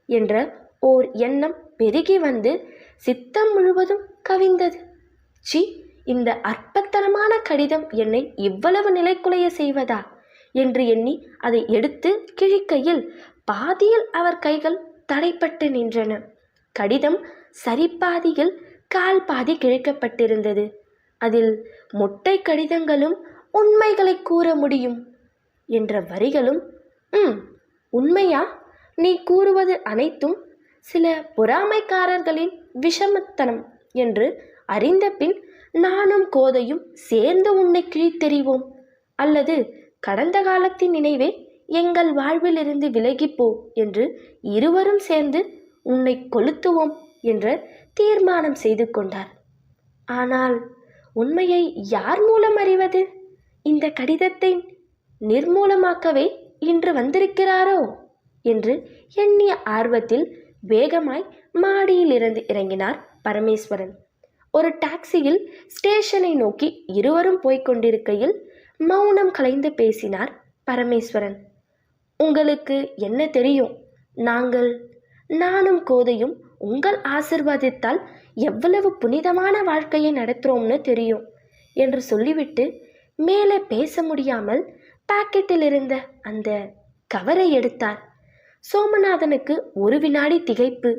என்ற ஓர் எண்ணம் பெருகி வந்து சித்தம் முழுவதும் கவிந்தது. சி, இந்த அற்பத்தனமான கடிதம் என்னை இவ்வளவு நிலைக்குலைய செய்வதா என்று எண்ணி அதை எடுத்து கிழிக்கையில் பாதியில் அவர் கைகள் தடைப்பட்டு நின்றன. கடிதம் சரிபாதியில் கால் பாதி கிழிக்கப்பட்டிருந்தது. அதில் மொட்டை கடிதங்களும் உண்மைகளை கூற முடியும் என்ற வரிகளும். உண்மையா? நீ கூறுவது அனைத்தும் சில பொறாமைக்காரர்களின் விஷமத்தனம் என்று அறிந்த பின் நானும் கோதையும் சேர்ந்து உன்னை கிழித்தெறிவோம், அல்லது கடந்த காலத்தின் நினைவே எங்கள் வாழ்விலிருந்து விலகிப்போ என்று இருவரும் சேர்ந்து உன்னை கொளுத்துவோம் என்ற தீர்மானம் செய்து கொண்டார். ஆனால் உண்மையை யார் மூலம் அறிவது? இந்த கடிதத்தை நிர்மூலமாக்கவே இன்று வந்திருக்கிறாரோ என்று எண்ணிய ஆர்வத்தில் வேகமாய் மாடியிலிருந்து இறங்கினார் பரமேஸ்வரன். ஒரு டாக்ஸியில் ஸ்டேஷனை நோக்கி இருவரும் போய்கொண்டிருக்கையில் மௌனம் கலைந்து பேசினார் பரமேஸ்வரன். உங்களுக்கு என்ன தெரியும்? நானும் கோதையும் உங்கள் ஆசிர்வாதத்தால் எவ்வளவு புனிதமான வாழ்க்கையை நடத்துகிறோம்னு தெரியும் என்று சொல்லிவிட்டு மேலே பேச முடியாமல் பாக்கெட்டில் இருந்த அந்த கவரை எடுத்தார். சோமநாதனுக்கு ஒரு வினாடி திகைப்பு.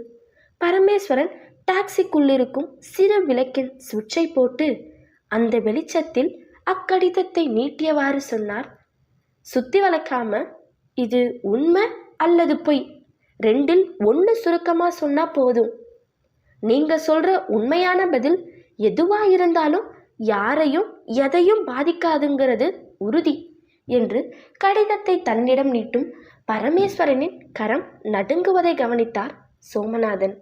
பரமேஸ்வரன் டாக்ஸிக்குள்ளிருக்கும் சிறு விளக்கின் சுவிட்சை போட்டு அந்த வெளிச்சத்தில் அக்கடிதத்தை நீட்டியவாறு சொன்னார். சுத்தி வளைக்காம, இது உண்மை அல்லது பொய், ரெண்டில் ஒன்று சுருக்கமாக சொன்னால் போதும். நீங்கள் சொல்கிற உண்மையான பதில் எதுவாக இருந்தாலும் யாரையும் எதையும் பாதிக்காதுங்கிறது உறுதி என்று கடிதத்தை தன்னிடம் நீட்டும் பரமேஸ்வரனின் கரம் நடுங்குவதை கவனித்தார் சோமநாதன்.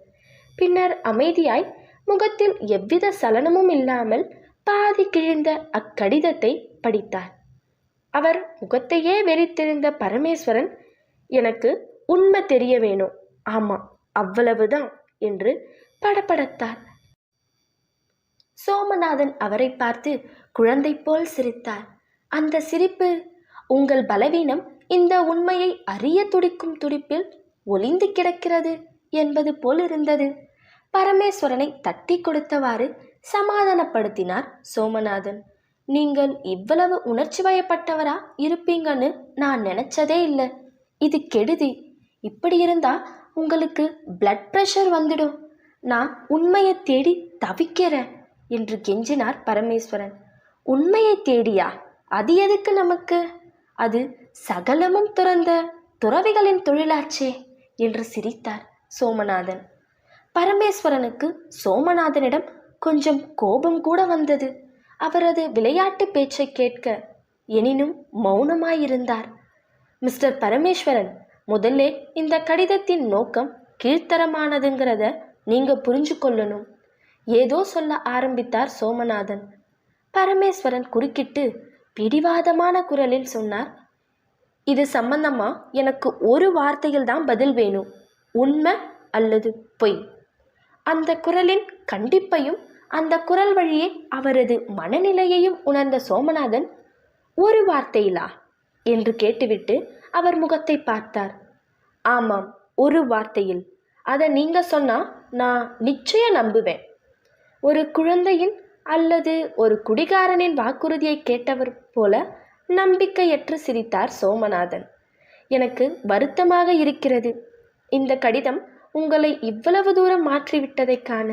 பின்னர் அமைதியாய் முகத்தில் எவ்வித சலனமும் இல்லாமல் பாதி கிழிந்த அக்கடிதத்தை படித்தார். அவர் முகத்தையே வெறித்திருந்த பரமேஸ்வரன், எனக்கு உண்மை தெரிய வேணும், ஆமாம் அவ்வளவுதான் என்று படபடத்தார். சோமநாதன் அவரை பார்த்து குழந்தை போல் சிரித்தார். அந்த சிரிப்பு உங்கள் பலவீனம் இந்த உண்மையை அறிய துடிக்கும் துடிப்பில் ஒளிந்து கிடக்கிறது என்பது போல் இருந்தது. பரமேஸ்வரனை தட்டி கொடுத்தவாறு சமாதானப்படுத்தினார் சோமநாதன். நீங்கள் இவ்வளவு உணர்ச்சி வயப்பட்டவரா இருப்பீங்கன்னு நான் நினைச்சதே இல்லை. இது கெடுதி. இப்படி இருந்தா உங்களுக்கு பிளட் பிரஷர் வந்துடும். நான் உண்மையை தேடி தவிக்கிறேன் என்று கெஞ்சினார் பரமேஸ்வரன். உண்மையை தேடியா? அது எதுக்கு நமக்கு? அது சகலமும் துறந்த துறவிகளின் தொழிலாச்சே என்று சிரித்தார் சோமநாதன். பரமேஸ்வரனுக்கு சோமநாதனிடம் கொஞ்சம் கோபம் கூட வந்தது. அவரது விளையாட்டு பேச்சை கேட்க எனினும் மௌனமாயிருந்தார். மிஸ்டர் பரமேஸ்வரன், முதல்ல இந்த கடிதத்தின் நோக்கம் கீழ்த்தரமானதுங்கிறத நீங்க புரிஞ்சு கொள்ளணும். ஏதோ சொல்ல ஆரம்பித்தார் சோமநாதன். பரமேஸ்வரன் குறுக்கிட்டு பிடிவாதமான குரலில் சொன்னார், இது சம்பந்தமா எனக்கு ஒரு வார்த்தையில் தான் பதில் வேணும். உண்மை அல்லது பொய். அந்த குரலின் கண்டிப்பையும் அந்த குரல் வழியே அவரது மனநிலையையும் உணர்ந்த சோமநாதன், ஒரு வார்த்தையிலா என்று கேட்டுவிட்டு அவர் முகத்தை பார்த்தார். ஆமாம், ஒரு வார்த்தையில். அதை நீங்க சொன்னா நான் நிச்சயம் நம்புவேன். ஒரு குழந்தையின் அல்லது ஒரு குடிகாரனின் வாக்குறுதியை கேட்டவர் போல நம்பிக்கையற்று சிரித்தார் சோமநாதன். எனக்கு வருத்தமாக இருக்கிறது, இந்த கடிதம் உங்களை இவ்வளவு தூரம் மாற்றிவிட்டதை காண.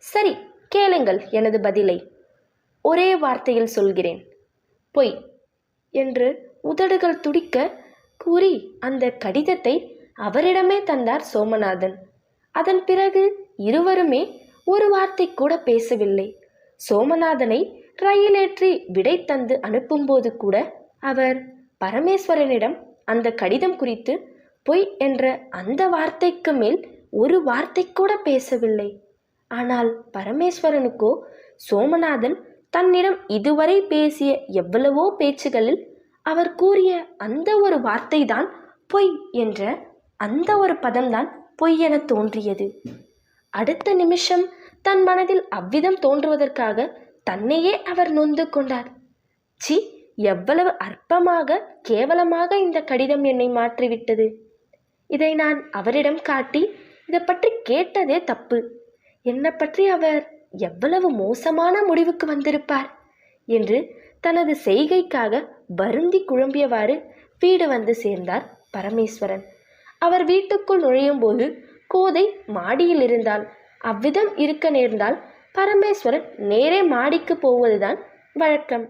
சரி, கேளுங்கள் எனது பதிலை. ஒரே வார்த்தையில் சொல்கிறேன், பொய் என்று உதடுகள் துடிக்க கூறி அந்த கடிதத்தை அவரிடமே தந்தார் சோமநாதன். அதன் பிறகு இருவருமே ஒரு வார்த்தை கூட பேசவில்லை. சோமநாதனை ரயிலேற்றி விடை தந்து அனுப்பும்போது கூட அவர் பரமேஸ்வரனிடம் அந்த கடிதம் குறித்து பொய் என்ற அந்த வார்த்தைக்கு மேல் ஒரு வார்த்தை கூட பேசவில்லை. ஆனால் பரமேஸ்வரனுக்கோ சோமநாதன் தன்னிடம் இதுவரை பேசிய எவ்வளவோ பேச்சுகளில் அவர் கூறிய அந்த ஒரு வார்த்தை தான் பொய் என்ற அந்த ஒரு பதம்தான் பொய் என தோன்றியது. அடுத்த நிமிஷம் தன் மனதில் அவ்விதம் தோன்றுவதற்காக தன்னையே அவர் நொந்து கொண்டார். சி, எவ்வளவு அற்பமாக கேவலமாக இந்த கடிதம் என்னை மாற்றிவிட்டது. இதை நான் அவரிடம் காட்டி இதை பற்றி கேட்டதே தப்பு. என்னை பற்றி அவர் எவ்வளவு மோசமான முடிவுக்கு வந்திருப்பார் என்று தனது செய்கைக்காக வருந்தி குழம்பியவாறு வீடு வந்து சேர்ந்தார் பரமேஸ்வரன். அவர் வீட்டுக்குள் நுழையும் போது கோதை மாடியில் இருந்தால். அவ்விதம் இருக்க நேர்ந்தால் பரமேஸ்வரன் நேரே மாடிக்கு போவதுதான் வழக்கம்.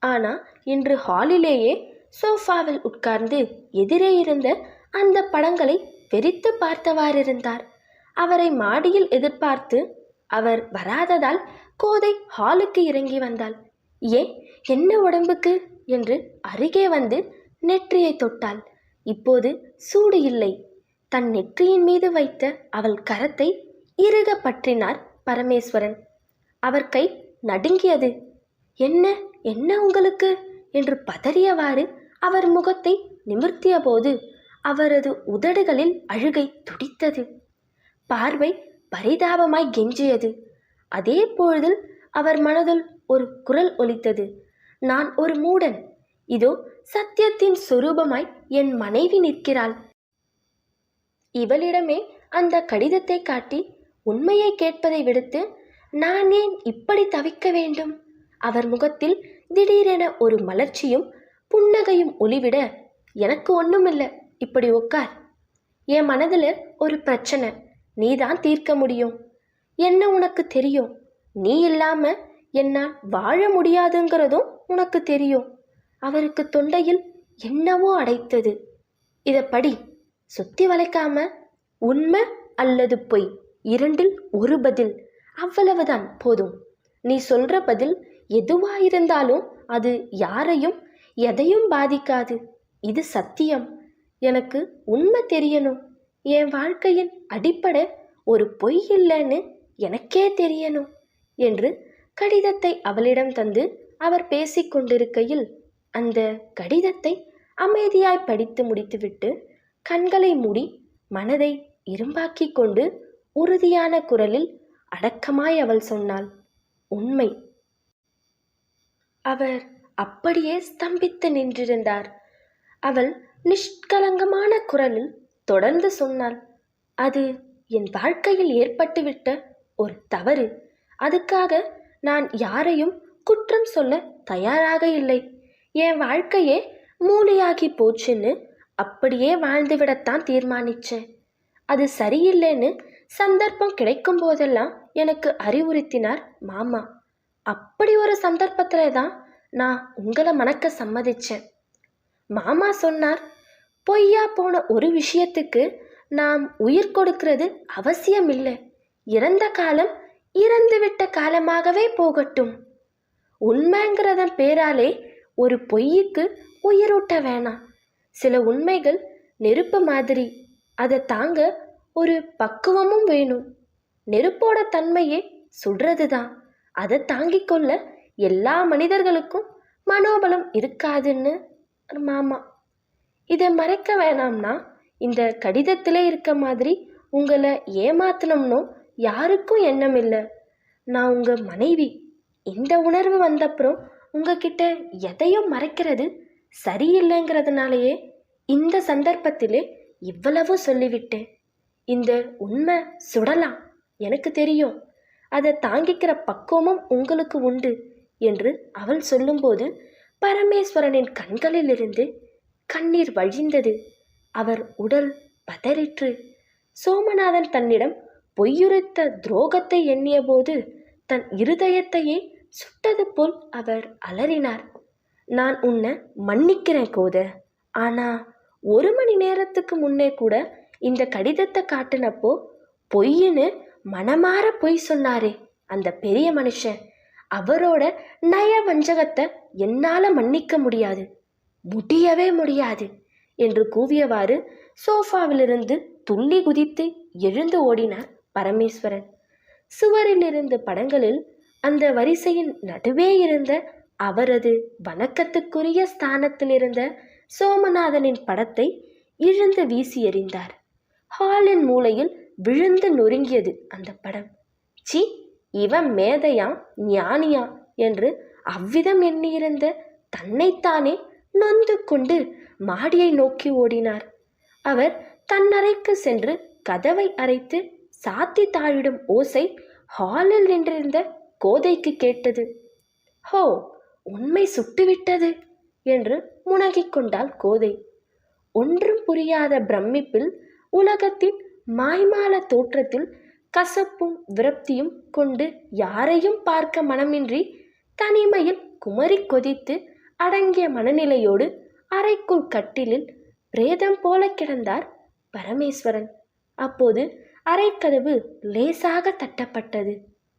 ஆனா இன்று ஹாலிலேயே சோஃபாவில் உட்கார்ந்து எதிரே இருந்த அந்த படங்களை வெறித்து பார்த்தவாறிருந்தார். அவரை மாடியில் எதிர்பார்த்து அவர் வராததால் கோதை ஹாலுக்கு இறங்கி வந்தாள். ஏன், என்ன உடம்புக்கு என்று அருகே வந்து நெற்றியை தொட்டாள். இப்போது சூடு இல்லை. தன் நெற்றியின் மீது வைத்த அவள் கரத்தை இறுக பற்றினார் பரமேஸ்வரன். அவர் கை நடுங்கியது. என்ன என்ன உங்களுக்கு என்று பதறியவாறு அவர் முகத்தை நிமிர்த்திய போது அவரது உதடுகளில் அழுகை துடித்தது. பார்வை பரிதாபமாய் கெஞ்சியது. அதே பொழுதில் அவர் மனதில் ஒரு குரல் ஒலித்தது. நான் ஒரு மூடன். இதோ சத்தியத்தின் சொரூபமாய் என் மனைவி நிற்கிறாள். இவளிடமே அந்த கடிதத்தை காட்டி உண்மையை கேட்பதை விடுத்து நான் ஏன் இப்படி தவிக்க வேண்டும்? அவர் முகத்தில் திடீரென ஒரு மலர்ச்சியும் புன்னகையும் ஒளிவிட, எனக்கு ஒன்றுமில்லை, இப்படி உட்கார். என் மனதில் ஒரு பிரச்சனை, நீ தான் தீர்க்க முடியும். என்ன உனக்கு தெரியும்? நீ இல்லாம என்னால் வாழ முடியாதுங்கிறதும் உனக்கு தெரியும். அவருக்கு தொண்டையில் என்னவோ அடைத்தது. இதை படி, சுத்தி வளைக்காம. உண்மை அல்லது பொய், இரண்டில் ஒரு பதில், அவ்வளவுதான் போதும். நீ சொல்ற பதில் எதுவாயிருந்தாலும் அது யாரையும் எதையும் பாதிக்காது. இது சத்தியம். எனக்கு உண்மை தெரியணும். என் வாழ்க்கையின் அடிப்படை ஒரு பொய் இல்லைன்னு எனக்கே தெரியணும் என்று கடிதத்தை அவளிடம் தந்து அவர் பேசிக்கொண்டிருக்கையில் அந்த கடிதத்தை அமைதியாய் படித்து முடித்துவிட்டு கண்களை மூடி மனதை இரும்பாக்கி கொண்டு உறுதியான குரலில் அடக்கமாய் அவள் சொன்னாள், உண்மை. அவர் அப்படியே ஸ்தம்பித்து நின்றிருந்தார். அவள் நிஷ்கலங்கமான குரலில் தொடர்ந்து சொன்னாள், அது என் வாழ்க்கையில் ஏற்பட்டுவிட்ட ஒரு தவறு. அதுக்காக நான் யாரையும் குற்றம் சொல்ல தயாராக இல்லை. என் வாழ்க்கையே மூளையாகி போச்சுன்னு அப்படியே வாழ்ந்துவிடத்தான் தீர்மானிச்சேன். அது சரியில்லைன்னு சந்தர்ப்பம் கிடைக்கும் போதெல்லாம் எனக்கு அறிவுறுத்தினார் மாமா. அப்படி ஒரு சந்தர்ப்பத்தில் தான் நான் உங்களை மணக்க சம்மதிச்சேன். மாமா சொன்னார், பொய்யா போன ஒரு விஷயத்துக்கு நாம் உயிர் கொடுக்கிறது அவசியம் இல்லை. இறந்த காலம் இறந்துவிட்ட காலமாகவே போகட்டும். உண்மைங்கிறதன் பேராலே ஒரு பொய்யுக்கு உயிரூட்ட வேணாம். சில உண்மைகள் நெருப்பு மாதிரி, அதை தாங்க ஒரு பக்குவமும் வேணும். நெருப்போட தன்மையே சுடுறது தான். அதை தாங்கிக் கொள்ள எல்லா மனிதர்களுக்கும் மனோபலம் இருக்காதுன்னு மாமா. இதை மறைக்க வேணாம்னா இந்த கடிதத்திலே இருக்க மாதிரி உங்களை ஏமாத்தணும்னோ யாருக்கும் எண்ணம் இல்லை. நான் உங்கள் மனைவி. இந்த உணர்வு வந்தப்புறம் உங்ககிட்ட எதையும் மறைக்கிறது சரியில்லைங்கிறதுனாலேயே இந்த சந்தர்ப்பத்திலே இவ்வளவு சொல்லிவிட்டேன். இந்த உண்மை சுடலாம், எனக்கு தெரியும். அதை தாங்கிக்கிற பக்குவமும் உங்களுக்கு உண்டு என்று அவள் சொல்லும்போது பரமேஸ்வரனின் கண்களிலிருந்து கண்ணீர் வழிந்தது. அவர் உடல் பதறிற்று. சோமநாதன் தன்னிடம் பொய்யுரைத்த துரோகத்தை எண்ணிய போது தன் இருதயத்தையே சுட்டது போல் அவர் அலறினார். நான் உன்னை மன்னிக்கிறேன் கோத, ஆனா 1 மணி நேரத்துக்கு முன்னே கூட இந்த கடிதத்தை காட்டினப்போ பொய்ன்னு மனமாற பொய் சொன்னாரே அந்த பெரிய மனுஷன், அவரோட நய வஞ்சகத்தை என்னால் மன்னிக்க முடியாது, முடியவே முடியாது என்று கூவியவாறு சோஃபாவிலிருந்து துள்ளி குதித்து எழுந்து ஓடினார் பரமேஸ்வரன். சுவரில் இருந்த படங்களில் அந்த வரிசையின் நடுவே இருந்த அவரது வணக்கத்துக்குரிய ஸ்தானத்தில் இருந்த சோமநாதனின் படத்தை இழுந்து வீசி எறிந்தார். ஹாலின் மூலையில் விழுந்து நொறுங்கியது அந்த படம். சி, இவன் மேதையா ஞானியா என்று அவ்விதம் எண்ணியிருந்த தன்னைத்தானே நொந்து கொண்டு மாடியை நோக்கி ஓடினார். அவர் தன்னறைக்கு சென்று கதவை அரைத்து சாத்தி தாழிடும் ஓசை ஹாலில் நின்றிருந்த கோதைக்கு கேட்டது. ஹோ, உண்மை சுட்டுவிட்டது என்று முனகிக் கொண்டாள் கோதை. ஒன்றும் புரியாத பிரமிப்பில் உலகத்தின் மாய்மால தோற்றத்தில் கசப்பும் விரப்தியும் கொண்டு யாரையும் பார்க்க மனமின்றி தனிமையில் குமரி கொதித்து அடங்கிய மனநிலையோடு அறைக்குள் கட்டிலில் பிரேதம் போல கிடந்தார் பரமேஸ்வரன். அப்போது அறைக்கதவு லேசாக தட்டப்பட்டது.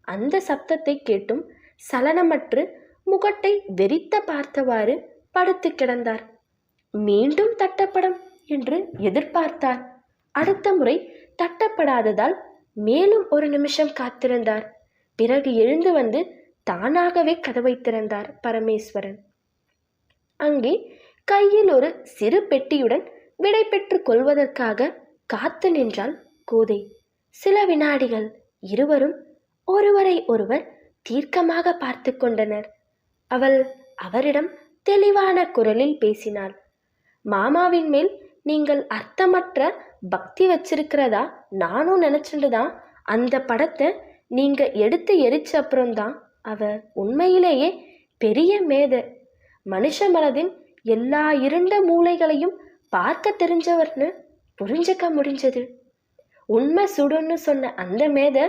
அந்த சப்தத்தை கேட்டும் சலனமற்று முகத்தை வெறித்த பார்த்தவாறு படுத்து கிடந்தார். மீண்டும் தட்டப்படும் என்று எதிர்பார்த்தார். அடுத்த முறை தட்டப்படாததால் மேலும் 1 நிமிஷம் காத்திருந்தார். பிறகு எழுந்து வந்து தானாகவே கதவை திறந்தார் பரமேஸ்வரன். அங்கே கையில் ஒரு சிறு பெட்டியுடன் விடை பெற்று கொள்வதற்காக காத்து நின்றாள் கோதை. சில வினாடிகள் இருவரும் ஒருவரை ஒருவர் தீர்க்கமாக பார்த்து கொண்டனர். அவள் அவரிடம் தெளிவான குரலில் பேசினாள். மாமாவின் மேல் நீங்கள் அர்த்தமற்ற பக்தி வச்சிருக்கிறதா நானும் நினச்சிட்டுதான் அந்த படத்தை நீங்க எடுத்து எரிச்ச அப்புறம்தான் அவ உண்மையிலேயே பெரிய மேதை, மனுஷ மனதின் எல்லா இருண்ட மூளைகளையும் பார்க்க தெரிஞ்சவர்னு புரிஞ்சுக்க முடிஞ்சது. உண்மை சுடுன்னு சொன்ன அந்த மேதை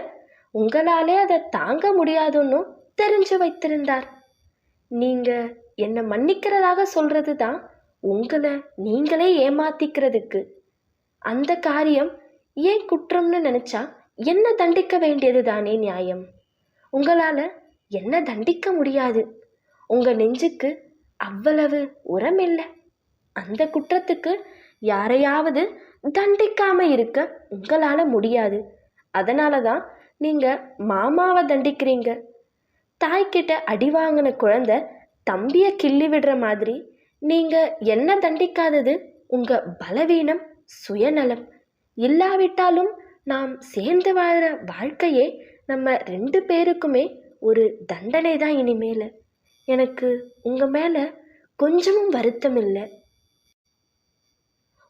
உங்களாலே அதை தாங்க முடியாதுன்னு தெரிஞ்சு வைத்திருந்தார். நீங்க என்னை மன்னிக்கிறதாக சொல்றது தான் உங்களை நீங்களே ஏமாத்திக்கிறதுக்கு. அந்த காரியம் ஏன் குற்றம்னு நினைச்சா என்ன தண்டிக்க வேண்டியது தானே நியாயம். உங்களால் என்ன தண்டிக்க முடியாது. உங்க நெஞ்சுக்கு அவ்வளவு உரம் இல்லை. அந்த குற்றத்துக்கு யாரையாவது தண்டிக்காம இருக்க உங்களால் முடியாது. அதனால தான் நீங்கள் மாமாவை தண்டிக்கிறீங்க. தாய்கிட்ட அடி வாங்கின குழந்தை தம்பியை கிள்ளி விடுற மாதிரி நீங்கள் என்ன தண்டிக்காதது உங்கள் பலவீனம், சுயநலம். இல்லாவிட்டாலும் நாம் சேர்ந்து வாழ்கிற வாழ்க்கையே நம்ம 2 பேருக்குமே ஒரு தண்டனை தான் இனிமேல். எனக்கு உங்கள் மேலே கொஞ்சமும் வருத்தம் இல்லை.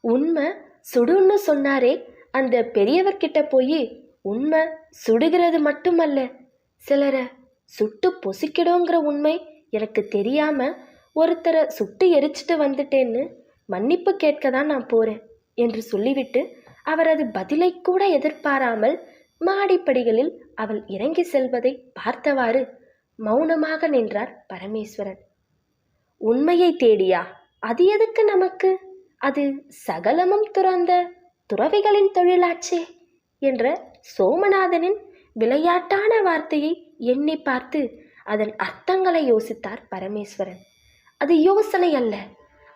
உண்மை சுடுன்னு சொன்னாரே அந்த பெரியவர்கிட்ட போய் உண்மை சுடுகிறது மட்டுமல்ல, சிலரை சுட்டு பொசிக்கிடுங்கிற உண்மை எனக்கு தெரியாமல் ஒருத்தரை சுட்டு எரிச்சிட்டு வந்துட்டேன்னு மன்னிப்பு கேட்க தான் நான் போகிறேன் என்று சொல்லிவிட்டு அவரது பதிலை கூட எதிர்பாராமல் மாடிப்படிகளில் அவள் இறங்கி செல்வதை பார்த்தவாறு மௌனமாக நின்றார் பரமேஸ்வரன். உண்மையை தேடியா? அது எதுக்கு நமக்கு? அது சகலமும் துறந்த துறவிகளின் தொழிலாச்சே என்ற சோமநாதனின் விளையாட்டான வார்த்தையை எண்ணி பார்த்து அதன் அர்த்தங்களை யோசித்தார் பரமேஸ்வரன். அது யோசனை அல்ல,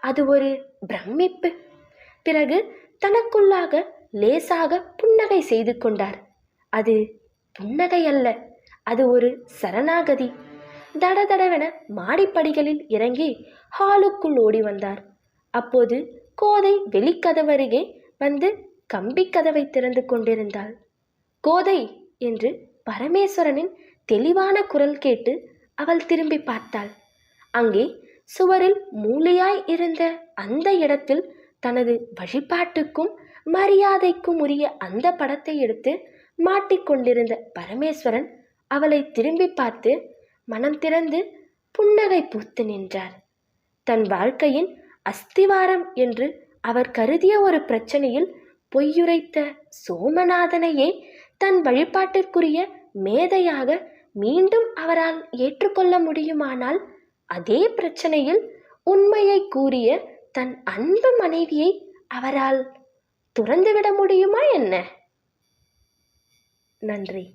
அது ஒரு பிரமிப்பு. பிறகு தனக்குள்ளாக லேசாக புன்னகை செய்து கொண்டார். அது புன்னகை அல்ல, அது ஒரு சரணாகதி. தடதடவென மாடிப்படிகளில் இறங்கி ஹாலுக்குள் ஓடி வந்தார். அப்போது கோதை வெளிக்கதவருகே வந்து கம்பி கதவை திறந்து கொண்டிருந்தாள். கோதை என்று பரமேஸ்வரனின் தெளிவான குரல் கேட்டு அவள் திரும்பி பார்த்தாள். அங்கே சுவரில் மூலையாய் இருந்த அந்த இடத்தில் தனது வழிபாட்டுக்கும் மரியாதைக்கும் உரிய அந்த படத்தை எடுத்து மாட்டிக்கொண்டிருந்த பரமேஸ்வரன் அவளை திரும்பி பார்த்து மனம் திறந்து புன்னகை பூத்து நின்றார். தன் வாழ்க்கையின் அஸ்திவாரம் என்று அவர் கருதிய ஒரு பிரச்சனையில் பொய்யுரைத்த சோமநாதனையே தன் வழிபாட்டிற்குரிய மேதையாக மீண்டும் அவரால் ஏற்றுக்கொள்ள முடியுமானால், அதே பிரச்சனையில் உண்மையை கூறிய தன் அன்பு மனைவியை அவரால் துறந்துவிட முடியுமா என்ன? நன்றி.